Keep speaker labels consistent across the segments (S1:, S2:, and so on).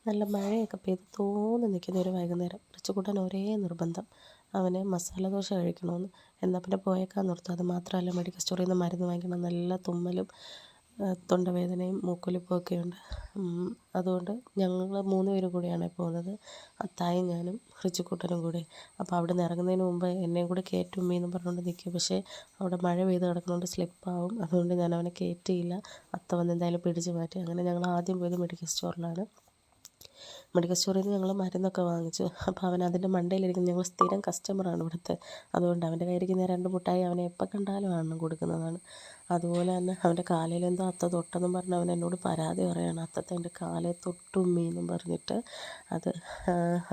S1: നല്ല മഴയൊക്കെ പെയ്ത് തോന്നി നിൽക്കുന്ന ഒരു വൈകുന്നേരം റിച്ചുകുട്ടൻ ഒരേ നിർബന്ധം. അവന് മസാല ദോശ കഴിക്കണമെന്ന്. എന്നാൽ പിന്നെ പോയേക്കാൻ നിർത്തും. അത് മാത്രമല്ല മെഡിക്കൽ സ്റ്റോറിൽ നിന്ന് മരുന്ന് വാങ്ങിക്കണം. നല്ല തുമ്മലും തൊണ്ടവേദനയും മൂക്കൊലിപ്പും ഒക്കെയുണ്ട്. അതുകൊണ്ട് ഞങ്ങൾ 3 പേരും കൂടിയാണ് പോകുന്നത്. അത്തായും ഞാനും റിച്ചുകുട്ടനും കൂടി. അപ്പോൾ അവിടെ നിന്ന് ഇറങ്ങുന്നതിന് മുമ്പ് എന്നെയും കൂടെ കയറ്റും ഉമ്മയെന്നും പറഞ്ഞുകൊണ്ട് നിൽക്കും. പക്ഷേ അവിടെ മഴ പെയ്ത് കിടക്കുന്നതുകൊണ്ട് സ്ലിപ്പാവും. അതുകൊണ്ട് ഞാൻ അവനെ കയറ്റിയില്ല. അത്ത വന്ന് എന്തായാലും പിടിച്ച് മാറ്റി. അങ്ങനെ ഞങ്ങൾ ആദ്യം പോയത് മെഡിക്കൽ സ്റ്റോറിലാണ്. മെഡിക്കൽ സ്റ്റോറിൽ നിന്ന് ഞങ്ങൾ മരുന്നൊക്കെ വാങ്ങിച്ചു. അപ്പോൾ അവൻ അതിൻ്റെ മണ്ടയിലിരിക്കുന്ന ഞങ്ങൾ സ്ഥിരം കസ്റ്റമറാണ് ഇവിടുത്തെ. അതുകൊണ്ട് അവൻ്റെ കയ്യിരിക്കുന്ന 2 മുട്ടായി അവനെ എപ്പോൾ കണ്ടാലും ആണ് കൊടുക്കുന്നതാണ്. അതുപോലെ തന്നെ അവൻ്റെ കാലിലെന്തോ അത്ത തൊട്ടെന്നും പറഞ്ഞ് അവൻ എന്നോട് പരാതി പറയുകയാണ്. അത്തത്തെ എൻ്റെ കാലേ തൊട്ടു ഉമ്മീന്നും പറഞ്ഞിട്ട്. അത്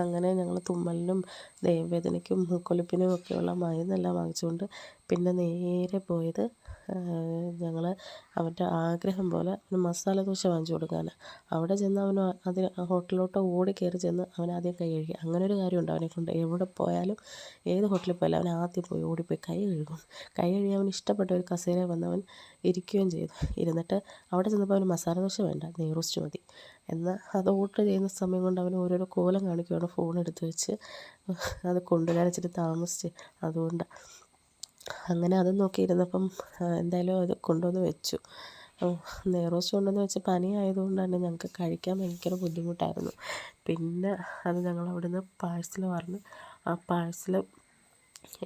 S1: അങ്ങനെ ഞങ്ങൾ തുമ്മലിനും ദേഹവേദനയ്ക്കും മൂക്കൊലിപ്പിനും ഒക്കെയുള്ള മരുന്നെല്ലാം വാങ്ങിച്ചുകൊണ്ട് പിന്നെ നേരെ പോയത് ഞങ്ങൾ അവൻ്റെ ആഗ്രഹം പോലെ മസാല ദോശ വാങ്ങിച്ചു കൊടുക്കാനാണ്. അവിടെ ചെന്ന് അവന് അതിന് ഹോട്ടലിലോട്ട് ഓടി കയറി ചെന്ന് അവനാദ്യം കൈ കഴുകി. അങ്ങനെ ഒരു കാര്യമുണ്ട് അവനെക്കൊണ്ട്. എവിടെ പോയാലും ഏത് ഹോട്ടലിൽ പോയാലും അവൻ ആദ്യം പോയി ഓടിപ്പോയി കൈ കഴുകും. കൈ കഴുകി അവന് ഇഷ്ടപ്പെട്ട ഒരു കസേരയിൽ വന്ന് അവൻ ഇരിക്കുകയും ചെയ്തു. ഇരുന്നിട്ട് അവിടെ ചെന്നപ്പോൾ അവന് മസാല ദോശ വേണ്ട, നെയ് റോസ്റ്റ് മതി. എന്നാൽ അത് ഓർഡർ ചെയ്യുന്ന സമയം കൊണ്ട് അവൻ ഓരോരോ കോലം കാണിക്കുകയാണ് ഫോൺ എടുത്ത് വെച്ച്. അത് കൊണ്ടുവരാൻ ഇച്ചിരി താമസിച്ച് അതുകൊണ്ട്. അങ്ങനെ അതും നോക്കിയിരുന്നപ്പം എന്തായാലും അത് കൊണ്ടുവന്ന് വെച്ചു. നെയ് റോസ്റ്റ് കൊണ്ടുവന്ന് വെച്ച് പനി ആയതുകൊണ്ട് തന്നെ ഞങ്ങൾക്ക് കഴിക്കാൻ ഭയങ്കര ബുദ്ധിമുട്ടായിരുന്നു. പിന്നെ അത് ഞങ്ങൾ അവിടുന്ന് പാഴ്സൽ പറഞ്ഞു. ആ പാഴ്സൽ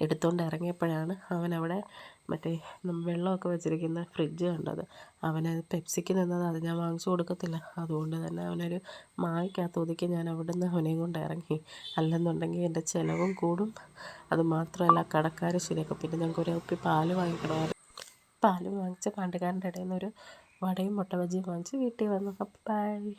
S1: എടുത്തുകൊണ്ട് ഇറങ്ങിയപ്പോഴാണ് അവനവിടെ മറ്റേ വെള്ളമൊക്കെ വെച്ചിരിക്കുന്ന ഫ്രിഡ്ജ് കണ്ടത്. അവനത് പെപ്സിക്ക് നിന്നത്. അത് ഞാൻ വാങ്ങിച്ചു കൊടുക്കത്തില്ല. അതുകൊണ്ട് തന്നെ അവനൊരു മായ്ക്കകത്ത് ഒതുക്കി ഞാൻ അവിടുന്ന് അവനെയും കൊണ്ട് ഇറങ്ങി. അല്ലെന്നുണ്ടെങ്കിൽ എൻ്റെ ചിലവും കൂടും. അത് മാത്രമല്ല കടക്കാർ ശരിയാക്കും. പിന്നെ ഞങ്ങൾക്ക് ഒരു കുപ്പി പാല് വാങ്ങിക്കണമായിരുന്നു. പാലും വാങ്ങിച്ച് പാണ്ടിക്കാരൻ്റെ ഇടയിൽ നിന്നൊരു വടയും മുട്ട ബജിയും വാങ്ങിച്ച് വീട്ടിൽ വന്നു. അപ്പം ബൈ.